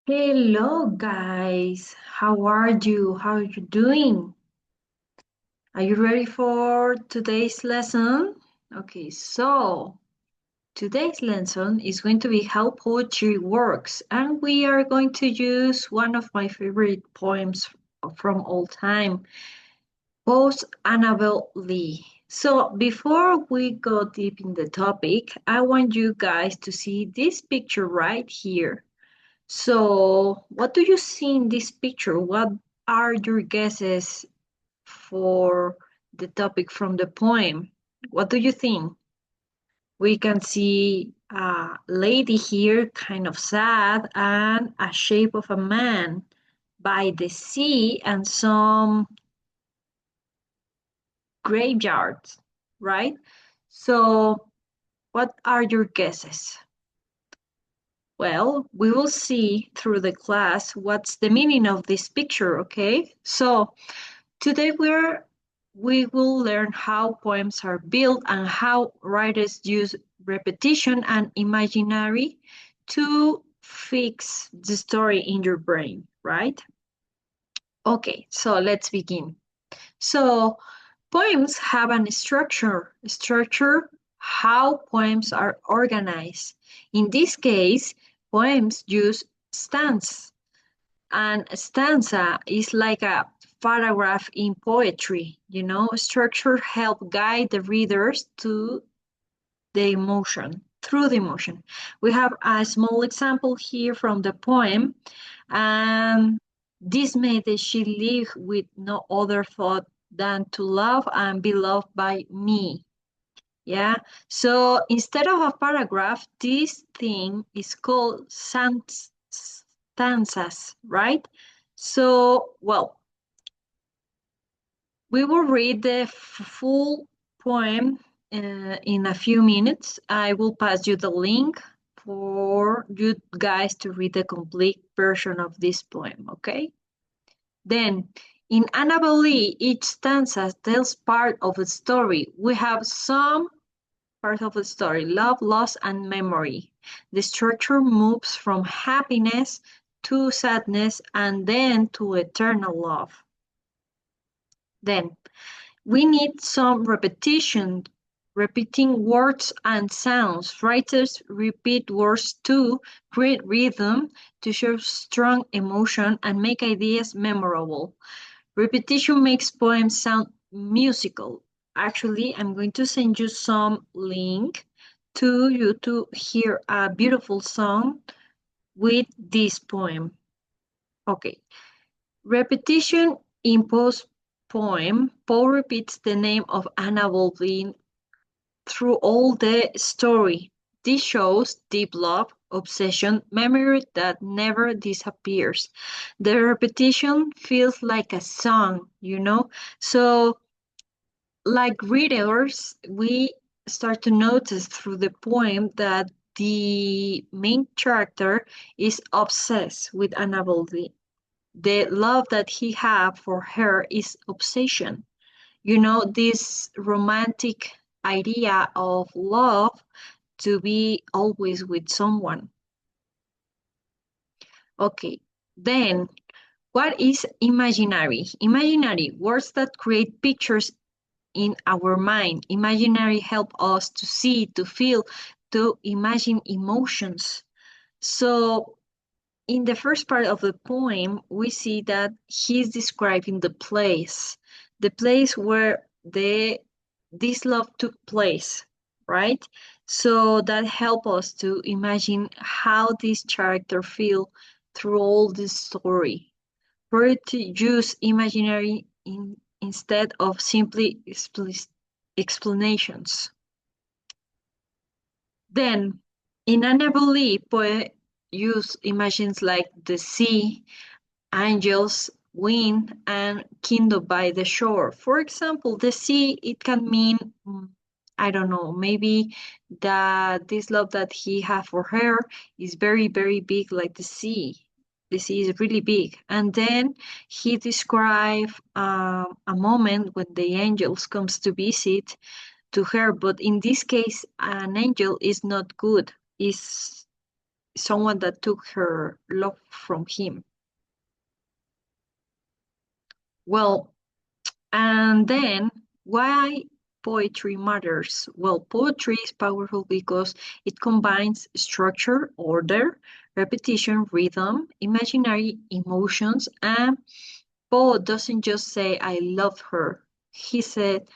Hello guys, how are you? How are you doing? Are you ready for today's lesson? Okay, so today's lesson is going to be how poetry works, and we are going to use one of my favorite poems from all time, Post Annabel Lee. So before we go deep in the topic, I want you guys to see this picture right here. So, what do you see in this picture? What are your guesses for the topic from the poem? What do you think? We can see a lady here, kind of sad, and a shape of a man by the sea and some graveyards, right? So, what are your guesses? Well, we will see through the class what's the meaning of this picture, okay? So, today we will learn how poems are built and how writers use repetition and imaginary to fix the story in your brain, right? Okay, so let's begin. So poems have a structure how poems are organized. In this case, poems use stanzas, and a stanza is like a paragraph in poetry, structure help guide the readers to the emotion, through the emotion. We have a small example here from the poem, and this made she live with no other thought than to love and be loved by me. Yeah. So instead of a paragraph, this thing is called stanzas, right? So, well, we will read the full poem in a few minutes. I will pass you the link for you guys to read the complete version of this poem, okay? Then, in Annabel Lee, each stanza tells part of a story. We have some part of the story, love, loss, and memory. The structure moves from happiness to sadness and then to eternal love. Then we need some repetition, repeating words and sounds. Writers repeat words to create rhythm, to show strong emotion and make ideas memorable. Repetition makes poems sound musical. Actually, I'm going to send you some link to you to hear a beautiful song with this poem. Okay. Repetition in Poe's poem, Poe repeats the name of Anna Boleyn through all the story. This shows deep love, obsession, memory that never disappears. The repetition feels like a song. So, like readers, we start to notice through the poem that the main character is obsessed with Anna Boleyn. The love that he had for her is obsession. This romantic idea of love to be always with someone. Okay, then what is imaginary? Imaginary words that create pictures in our mind. Imaginary help us to see, to feel, to imagine emotions. So in the first part of the poem, we see that he's describing the place where this love took place, right? So that help us to imagine how this character feel through all this story. For it to use imaginary instead of simply explanations. Then, in Annabelle Lee, poet use images like the sea, angels, wind, and kindled by the shore. For example, the sea, it can mean, I don't know, maybe that this love that he had for her is very, very big, like the sea. The sea is really big. And then he described a moment when the angels comes to visit to her, but in this case, an angel is not good. Is someone that took her love from him. Well, and then why poetry matters? Well, poetry is powerful because it combines structure, order, repetition, rhythm, imaginary emotions, and Poe doesn't just say I love her. He said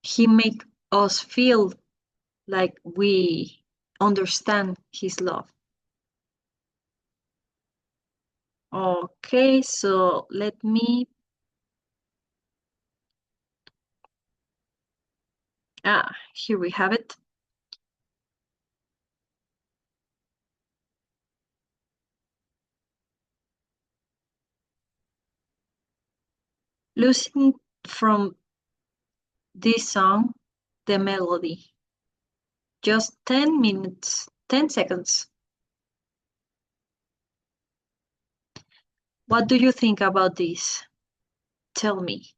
he make us feel like we understand his love. Okay, so let me here we have it. Losing from this song the melody. Just 10 minutes, 10 seconds. What do you think about this? Tell me.